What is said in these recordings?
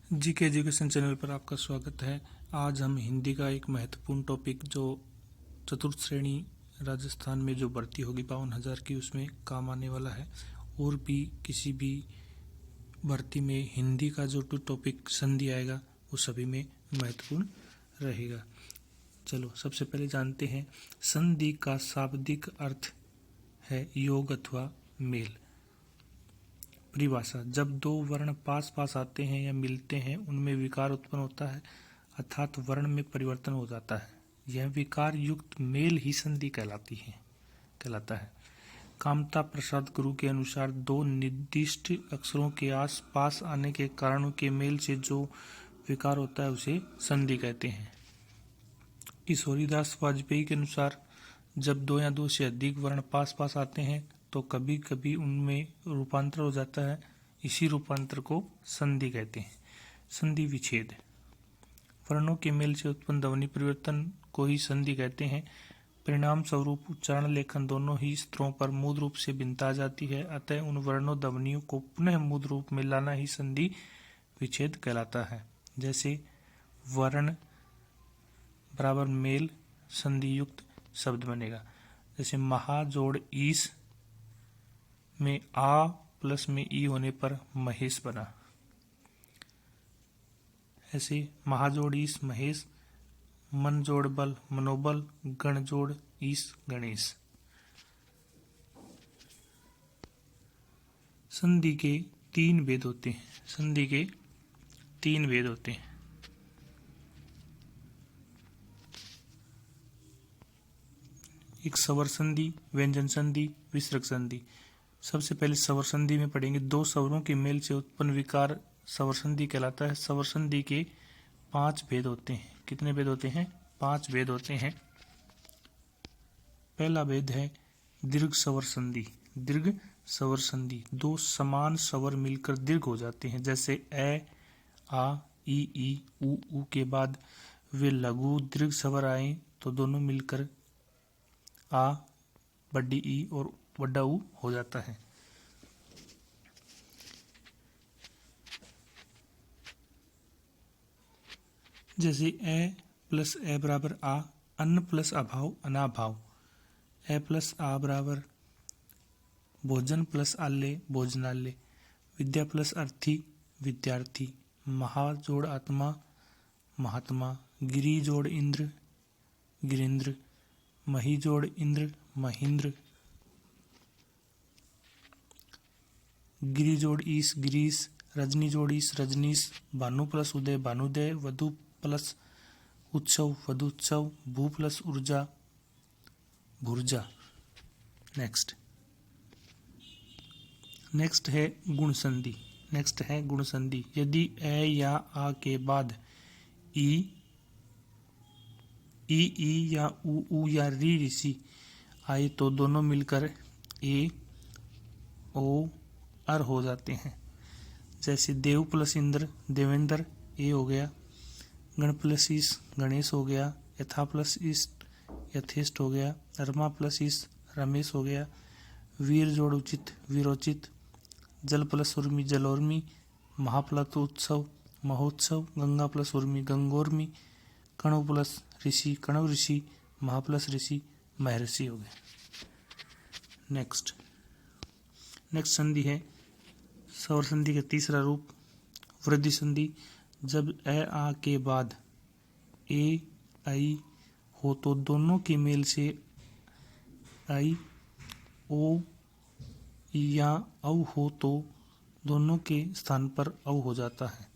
GK education channel पर आपका स्वागत है। आज हम हिंदी का एक महत्वपूर्ण टॉपिक जो चतुर्थ श्रेणी राजस्थान में जो भर्ती होगी 52,000 की, उसमें काम आने वाला है। और भी किसी भी भर्ती में हिंदी का जो टॉपिक संधि आएगा वो सभी में महत्वपूर्ण रहेगा। चलो सबसे पहले जानते हैं संधि का शाब्दिक अर्थ है योग अथवा मेल। परिभाषा: जब दो वर्ण पास पास आते हैं या मिलते हैं उनमें विकार उत्पन्न होता है अर्थात वर्ण में परिवर्तन हो जाता है। यह विकार युक्त मेल ही संधि कहलाता है। कामता प्रसाद गुरु के अनुसार दो निर्दिष्ट अक्षरों के आस पास आने के कारणों के मेल से जो विकार होता है उसे संधि कहते हैं। किशोरीदास वाजपेयी के अनुसार जब दो या दो से अधिक वर्ण पास पास आते हैं तो कभी कभी उनमें रूपांतर हो जाता है। इसी रूपांतर को संधि कहते हैं। संधि विच्छेद: वर्णों के मेल से उत्पन्न ध्वनि परिवर्तन को ही संधि कहते हैं। परिणाम स्वरूप उच्चारण लेखन दोनों ही स्तरों पर मूल रूप से भिन्नता आ जाती है। अतः उन वर्णों ध्वनियों को पुनः मूल रूप में लाना ही संधि विच्छेद कहलाता है। जैसे वर्ण बराबर मेल संधि युक्त शब्द बनेगा। जैसे महा जोड़ ईस में आ प्लस में ई होने पर महेश बना। ऐसे महाजोड़ ईस महेश, मन जोड़ बल मनोबल, गण जोड़ ईस गणेश। संधि के तीन भेद होते हैं। संधि के तीन भेद होते हैं। एक स्वर संधि, व्यंजन संधि, विसर्ग संधि। सबसे पहले स्वर संधि में पढ़ेंगे। दो स्वरों के मेल से उत्पन्न विकार स्वर संधि कहलाता है। स्वर संधि के 5 भेद होते हैं। कितने भेद होते हैं? 5 भेद होते हैं। पहला भेद है दीर्घ स्वर संधि। दीर्घ स्वर संधि: दो समान स्वर मिलकर दीर्घ हो जाते हैं। जैसे ए, आ, ई, ऊ के बाद वे लघु दीर्घ स्वर आए तो दोनों मिलकर आ, बड़ी ई और बड़ा ऊ हो जाता है। जैसे ए प्लस ए बराबर आ, अन्न प्लस अभाव अनाभाव। ए प्लस आ बराबर भोजन प्लस आले भोजनालय। विद्या प्लस अर्थी विद्यार्थी। महा जोड़ आत्मा महात्मा। गिरी जोड़ इंद्र गिरिंद्र। मही जोड़ इंद्र महेंद्र। गिरी जोड़ ईस गिरीश। रजनी जोड़ ईस रजनीश। भानु प्लस उदय भानुदय। वधु प्लस उत्सव वधुत्सव। भू प्लस ऊर्जा भुर्जा। नेक्स्ट है गुण संधि। यदि ए या आ के बाद ई या ऊ या री ऋषि आए तो दोनों मिलकर ए ओ अर हो जाते हैं। जैसे देव प्लस इंद्र देवेंद्र ए हो गया। गण प्लस ईस गणेश हो गया। यथा प्लस ईस यथेष्ट हो गया। रमा प्लस ईस रमेश हो गया। वीर जोड़ उचित वीरोचित। जल प्लस उर्मी जलोर्मी। महा प्लस उत्सव महोत्सव। गंगा प्लस उर्मी गंगोर्मी। कणु प्लस ऋषि कणव ऋषि। महा प्लस ऋषि महर्षि हो गए। नेक्स्ट संधि है स्वर संधि का तीसरा रूप वृद्धि संधि। जब ए आ के बाद ए आई हो तो दोनों के मेल से आई ओ या औ हो तो दोनों के स्थान पर औ हो जाता है।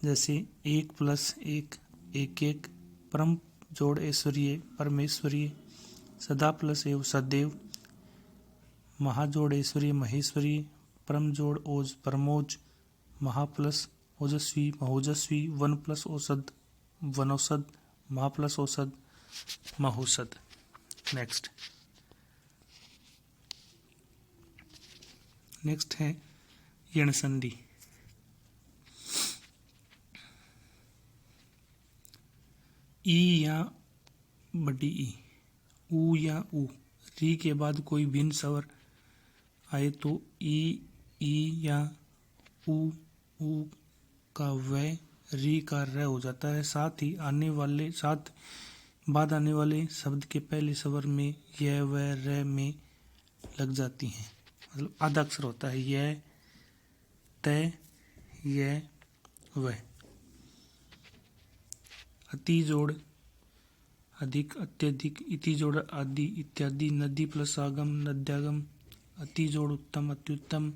जैसे एक प्लस एक एक। परम जोड़ ऐश्वर्य परमेश्वरीय। सदा प्लस एव सदैव। महा जोड़ ऐश्वर्य महेश्वरी। परम जोड़ ओज परमोज। महा प्लस ओजस्वी महोजस्वी। वन प्लस औषध वनौषध। महा प्लस औषध महोषध। नेक्स्ट है यण संधि। ई या बड़ी ई ऊ या ऊ री के बाद कोई भिन्न स्वर आए तो ई या ऊ का वै, री का रै हो जाता है। साथ ही बाद आने वाले शब्द के पहले स्वर में य व रै में लग जाती हैं, मतलब आधा अक्षर होता है। य तय य व। अति जोड़ अधिक, अत्यधिक, इति जोड़ आदि इत्यादि। नदी प्लस आगम नद्यागम। अति जोड़ उत्तम अत्युत्तम।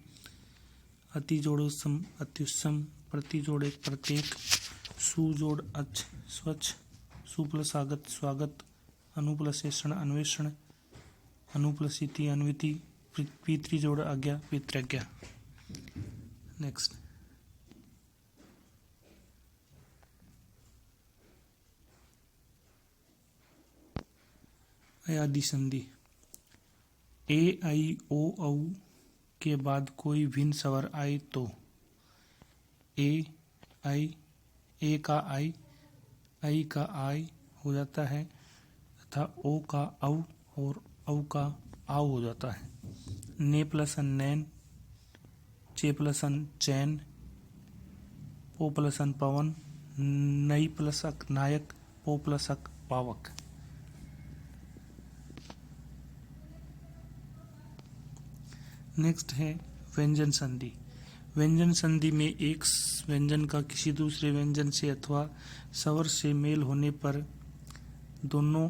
अति जोड़ उत्तम अत्युत्तम। प्रति जोड़ एक प्रत्येक। सु जोड़ अच्छ स्वच्छ। सु प्लस आगत स्वागत। अनु प्लस ऐषण अन्वेषण। अनु प्लस इति अन्विति। पितृ जोड़ आज्ञा पितृज्ञा। नेक्स्ट अयादि संधि। ए आई ओ औ के बाद कोई भिन्न स्वर आए तो ए आई, ए का आई का आई हो जाता है तथा ओ का औ और औ का आव हो जाता है। ने प्लस अन नैन। चे प्लस अन चैन। पो प्लस अन पवन। नई प्लस अक नायक। पो प्लस अक पावक। नेक्स्ट है व्यंजन संधि। व्यंजन संधि में एक व्यंजन का किसी दूसरे व्यंजन से अथवा स्वर से मेल होने पर दोनों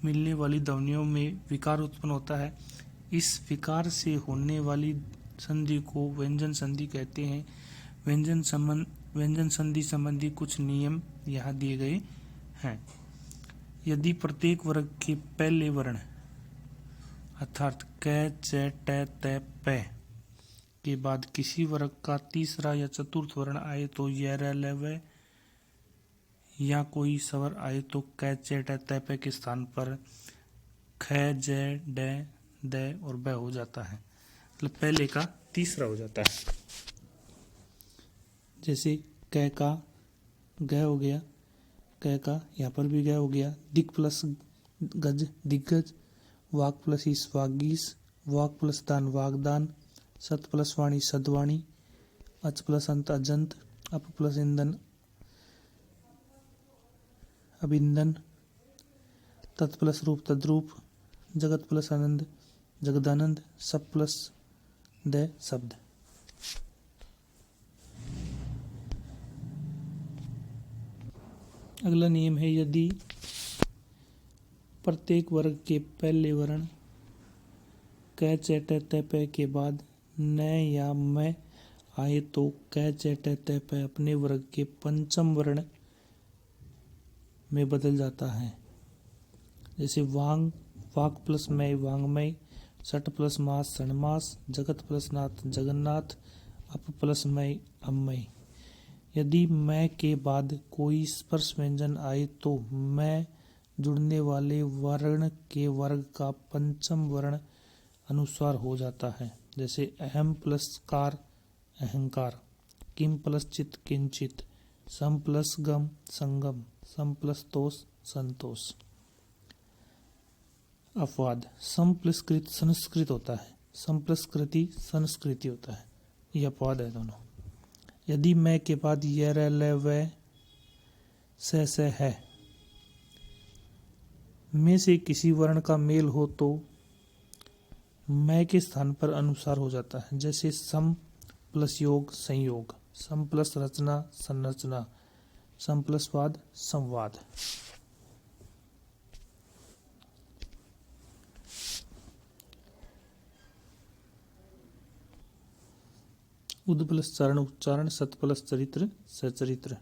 मिलने वाली ध्वनियों में विकार उत्पन्न होता है। इस विकार से होने वाली संधि को व्यंजन संधि कहते हैं। व्यंजन संधि संबंधी कुछ नियम यहाँ दिए गए हैं। यदि प्रत्येक वर्ग के पहले वर्ण अर्थात क, च, ट, त, प के बाद किसी वर्ग का तीसरा या चतुर्थ वर्ण आए तो य, र, ल, व या कोई स्वर आए तो क, च, ट, त, प के स्थान पर ख, ज, ड, द और ब हो जाता है, मतलब पहले का तीसरा हो जाता है। जैसे क का ग हो गया, क का यहाँ पर भी ग हो गया। दिक प्लस गज दिग्गज। वाक प्लस ईस वागीस। वाक प्लस दान वागदान। सत प्लस वाणी सदवाणी। अच प्लस अंत अजंत। अप प्लस ईंधन अभिंदन। तत् प्लस रूप तद्रूप। जगत प्लस आनंद जगदानंद। सब प्लस द शब्द। अगला नियम है यदि प्रत्येक वर्ग के पहले वर्ण क, च, ट, त, प के बाद न या म आए तो क, च, ट, त, प अपने वर्ग के पंचम वर्ण में बदल जाता है। जैसे वाक प्लस मय वांगमय। सट प्लस मास सणमास। जगत प्लस नाथ जगन्नाथ। अप प्लस मय अमय। यदि मैं के बाद कोई स्पर्श व्यंजन आए तो मैं जुड़ने वाले वर्ण के वर्ग का पंचम वर्ण अनुस्वार हो जाता है। जैसे अहम प्लस कार अहंकार। किम प्लस चित किंचित। सम प्लस गम संगम। सम प्लस तोष संतोष। अपवाद सम प्लस कृत संस्कृत होता है। सम प्लस कृति संस्कृति होता है। ये अपवाद है दोनों। यदि मैं के बाद य, र, ल, व स है में से किसी वर्ण का मेल हो तो मैं के स्थान पर अनुसार हो जाता है। जैसे सम प्लस योग संयोग। सम प्लस रचना संरचना। सम प्लस वाद संवाद। उद प्लस चरण उच्चारण। सत प्लस चरित्र सचरित्र।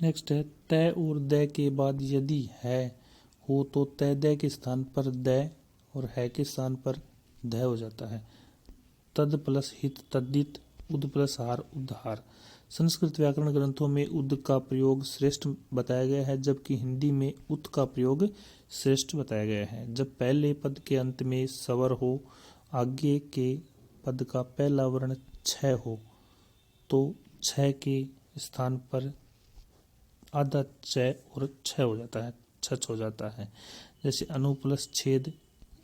नेक्स्ट है तय और द के बाद यदि है हो तो तय द के स्थान पर द और है के स्थान पर ध हो जाता है। तद प्लस हित तद्दित। उद प्लस हार उद्धार। संस्कृत व्याकरण ग्रंथों में उद का प्रयोग श्रेष्ठ बताया गया है, जबकि हिंदी में उत का प्रयोग श्रेष्ठ बताया गया है। जब पहले पद के अंत में स्वर हो, आगे के पद का पहला वर्ण छ हो तो छ के स्थान पर आधा च और छ हो जाता है, छछ हो जाता है। जैसे अनु प्लस छेद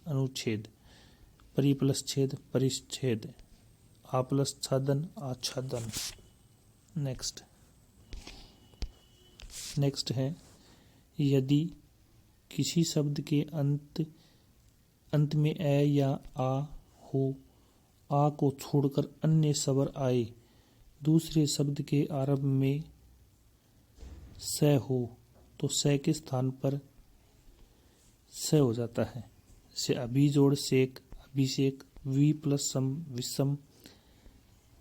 अनुच्छेद। परि प्लस छेद परिच्छेद। आप्लच्छादन आच्छादन। नेक्स्ट है यदि किसी शब्द के अंत में ए या आ हो, आ को छोड़कर अन्य स्वर आए, दूसरे शब्द के आरंभ में स हो तो स के स्थान पर स हो जाता है। जैसे अभी जोड़ सेक अभिषेक, वी प्लस सम विषम,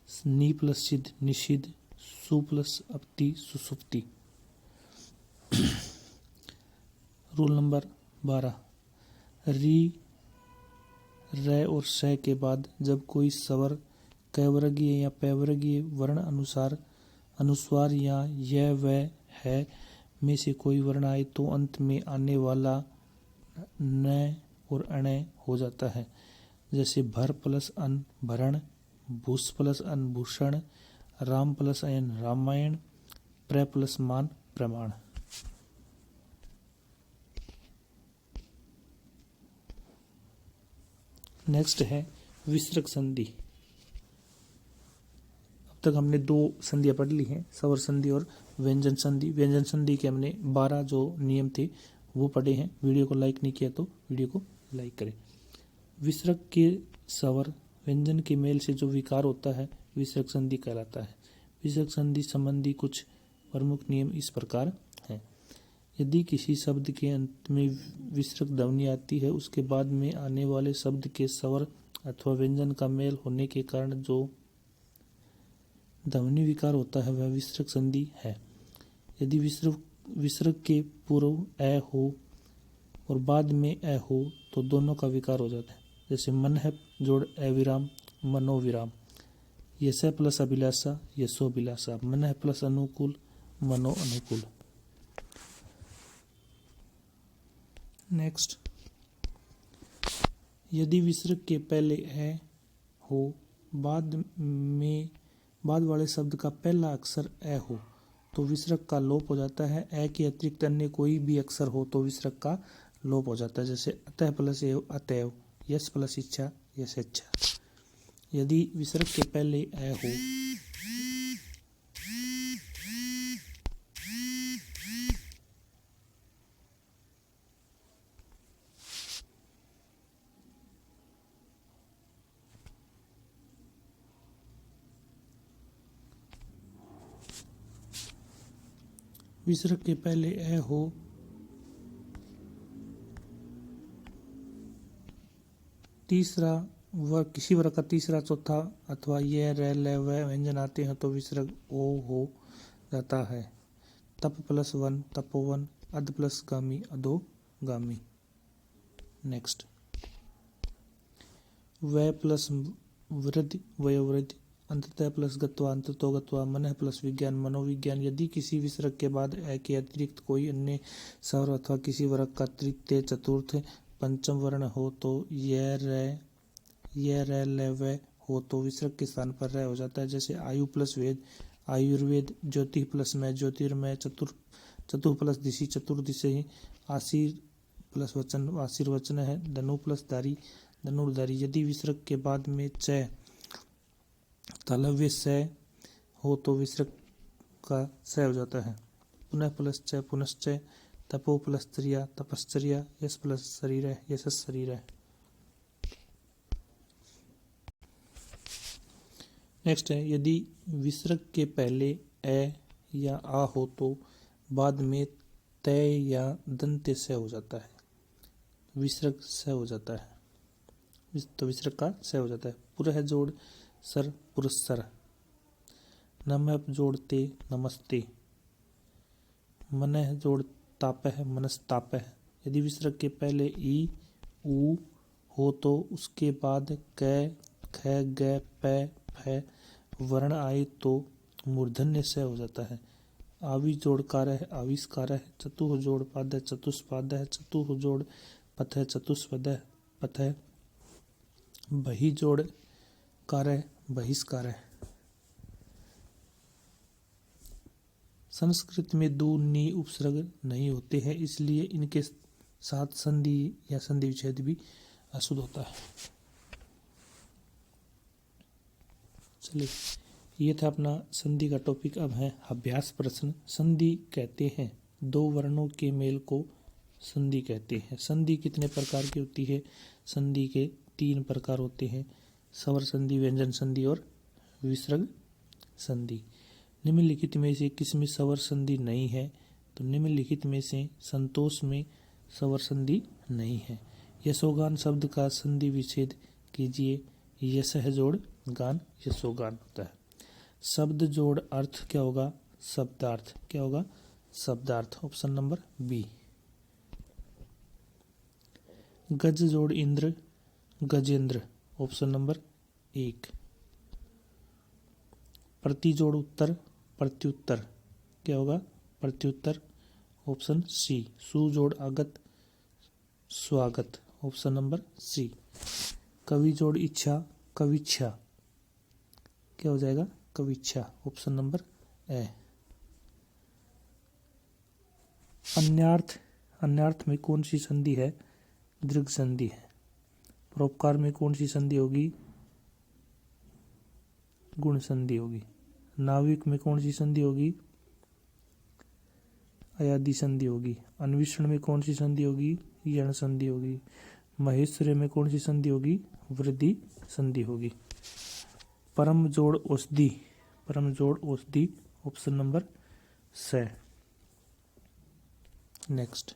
नी प्लस सिद्ध निषिद्ध, सु प्लस अपति सुसुप्ति। रूल नंबर 12, री र और स के बाद जब कोई स्वर कैवर्गीय या पैवर्गीय वर्ण अनुस्वार या य व है में से कोई वर्ण आए तो अंत में आने वाला न और अण हो जाता है। जैसे भर प्लस अन भरण, भूष प्लस अन भूषण, राम प्लस अयन रामायण, प्र प्लस मान प्रमाण। नेक्स्ट है विसर्ग संधि। अब तक हमने 2 संधियां पढ़ ली हैं, स्वर संधि और व्यंजन संधि। व्यंजन संधि के हमने 12 जो नियम थे वो पढ़े हैं। वीडियो को लाइक नहीं किया तो वीडियो को लाइक करें। विसर्ग के स्वर व्यंजन के मेल से जो विकार होता है विसर्ग संधि कहलाता है। विसर्ग संधि संबंधी कुछ प्रमुख नियम इस प्रकार हैं। यदि किसी शब्द के अंत में विसर्ग ध्वनि आती है, उसके बाद में आने वाले शब्द के स्वर अथवा व्यंजन का मेल होने के कारण जो ध्वनि विकार होता है वह विसर्ग संधि है। यदि विसर्ग के पूर्व ए हो और बाद में ए हो तो दोनों का विकार हो जाता है। जैसे मन है जोड़ अविराम मनोविराम, यश प्लस अभिलाषा यशोभिलाषा, मन है प्लस अनुकूल मनो अनुकूल। नेक्स्ट, यदि विसर्ग के पहले ए हो, बाद वाले शब्द का पहला अक्षर ए हो तो विसर्ग का लोप हो जाता है। ए के अतिरिक्त अन्य कोई भी अक्षर हो तो विसर्ग का लोप हो जाता है। जैसे अतः प्लस एव अतएव, यश प्लस इच्छा यशेच्छा। यदि विसर्ग के पहले ए हो विसर्ग के पहले ए हो तीसरा व किसी वर्ग का तीसरा चौथा अथवा ये र ल व व्यंजन आते हैं तो विसर्ग ओ हो जाता है। तप प्लस वन तपोवन, अध प्लस गामी अधोगामी। नेक्स्ट, व प्लस वृद्धि वयोवृद्धि, अंततः प्लस गत्वा अंततो गत्वा, मन प्लस विज्ञान मनोविज्ञान। यदि किसी विसर्ग के बाद ए के अतिरिक्त कोई अन्य स्वर अथवा किसी वर्ग का तृतीय चतुर्थ पंचम वर्ण हो तो ये र ल व हो तो विसर्ग के स्थान पर र हो जाता है। जैसे आयु प्लस वेद आयुर्वेद, ज्योति प्लस में ज्योतिर्मय, चतुर प्लस दिशि चतुर्दिशे, आशीर प्लस वचन आशीर्वचन है, धनु प्लस धारी धनुर्धारी। यदि विसर्ग के बाद में च तालव्य स हो तो विसर्ग का स हो जाता है। पुनः प्लस च पुनश्च, तपो प्लस चर्या तपश्चर्या, यश प्लस शरीर है यशस शरीर है। नेक्स्ट है, यदि विसर्ग के पहले ए या आ हो तो बाद में तय या दंत्य से हो जाता है, विसर्ग से हो जाता है तो विसर्ग का से हो जाता है। पुरह जोड़ सर पुरस्सर, नमः जोड़ते नमस्ते, मनः जोड़ तापह मनस्तापह। यदि विसर्ग के पहले ई ऊ हो तो उसके बाद क ख ग प फ वर्ण आए तो मूर्धन्य से हो जाता है। आवी जोड़ कार्य है आविष्कार है, चतुह जोड़ पाद है चतुष्पाद है, चतुह जोड़ पथ है चतुष्पद है पथ है, बही जोड़ कार्य बहिष्कार है। संस्कृत में दो नी उपसर्ग नहीं होते हैं, इसलिए इनके साथ संधि या संधि विच्छेद भी अशुद्ध होता है। चलिए, ये था अपना संधि का टॉपिक। अब है अभ्यास प्रश्न। संधि कहते हैं दो वर्णों के मेल को संधि कहते हैं। संधि कितने प्रकार की होती है? संधि के 3 प्रकार होते हैं, स्वर संधि, व्यंजन संधि और विसर्ग संधि। निम्नलिखित में से किसमें स्वर संधि नहीं है? तो निम्नलिखित में से संतोष में स्वर संधि नहीं है। यशोगान शब्द का संधि विच्छेद कीजिए। यशः जोड़ गान यशोगान होता है। शब्द जोड़ अर्थ क्या होगा? शब्दार्थ। क्या होगा? शब्दार्थ। Option number B. गज जोड़ इंद्र गजेंद्र। Option number 1। प्रति जोड़ उत्तर प्रत्युत्तर। क्या होगा? प्रत्युत्तर। Option C. सु जोड़ आगत स्वागत। Option number C. कवि जोड़ इच्छा कविच्छा। क्या हो जाएगा? कविच्छा। Option number A. अन्यार्थ अन्यार्थ में कौन सी संधि है? दीर्घ संधि है। परोपकार में कौन सी संधि होगी? गुण संधि होगी। नाविक में कौन सी संधि होगी? अयादि संधि होगी। अन्वेषण में कौन सी संधि होगी? यण संधि होगी। महेश्वरी में कौन सी संधि होगी? वृद्धि संधि होगी। परम जोड़ औषधि परम जोड़ औषधि। ऑप्शन नंबर से। नेक्स्ट,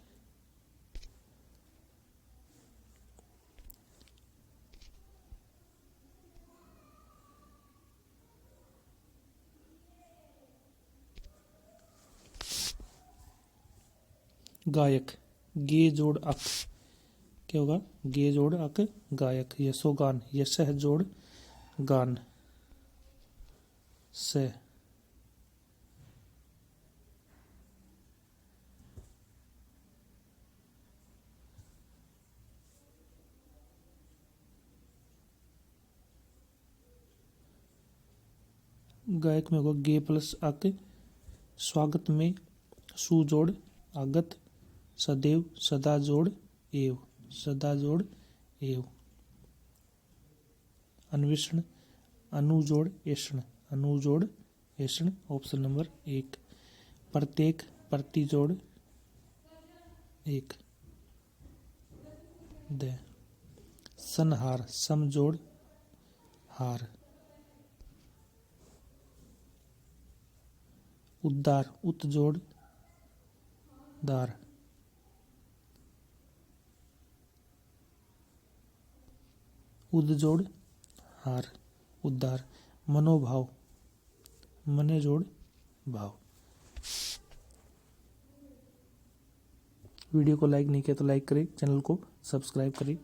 गायक गे जोड़ अक। क्या होगा? गे जोड़ अक गायक। यशोगान यशः जोड़ गान से। गायक में होगा गे प्लस अक। स्वागत में सु जोड़ आगत। सदैव सदा जोड़ एव सदा जोड़ एव। अन्वेषण अनु जोड़ ऐषण अनु जोड़ ऐषण। Option number 1। प्रत्येक प्रति जोड़ 1 दे। संहार सम जोड़ हार। उद्धार उत जोड़ दार। उद जोड़ हार उद्धार। मनोभाव मने जोड़ भाव। वीडियो को लाइक नहीं किया तो लाइक करें, चैनल को सब्सक्राइब करें।